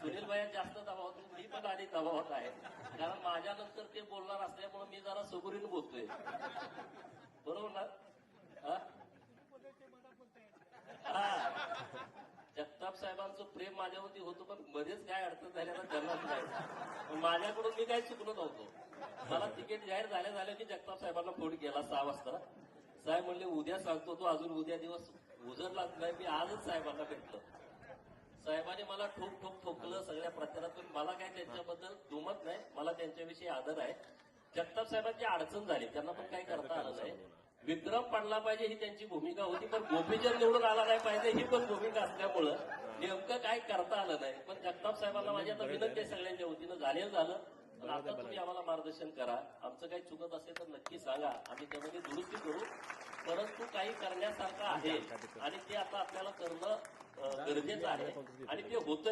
सुनील भाई जास्त दबावात, मी पण आधी दबावात आहे, कारण माझ्यानंतर ते बोलणार असल्यामुळे मी जरा सबुरीने बोलतोय. बरोबर ना? जगताप साहेबांचं प्रेम माझ्यावरती होतं, पण मध्येच काय अडचण झाल्यानं त्यांनाच नाही. माझ्याकडून मी काही चुकलो नव्हतो. मला तिकीट जाहीर झाल्या की जगताप साहेबांना फोन केला 6 वाजता. साहेब म्हणले उद्या सांगतो, तो अजून उद्या दिवस उजरलाच नाही. मी आजच साहेबांना भेटलो. साहेबांनी मला ठोक ठोकलं सगळ्या प्रचारातून. मला काय त्यांच्याबद्दल दुमत नाही, मला त्यांच्याविषयी आदर आहे. जगताप साहेबांची अडचण झाली, त्यांना पण काही करता आलं नाही. विक्रम पडला पाहिजे ही त्यांची भूमिका होती, पण गोपीचंद निवडून आला नाही पाहिजे ही पण भूमिका असल्यामुळं नेमकं काय करता आलं नाही. पण जगताप साहेबांना माझी आता विनंती आहे सगळ्यांच्या वतीनं, झालं. पण आता तुम्ही आम्हाला मार्गदर्शन करा. आमचं काही चुकत असेल तर नक्की सांगा, आम्ही त्यामध्ये दुरुस्ती करू. परंतु काही करण्यासारखं आहे आणि ते आता आपल्याला करणं गरजेचं आहे आणि ते होतं.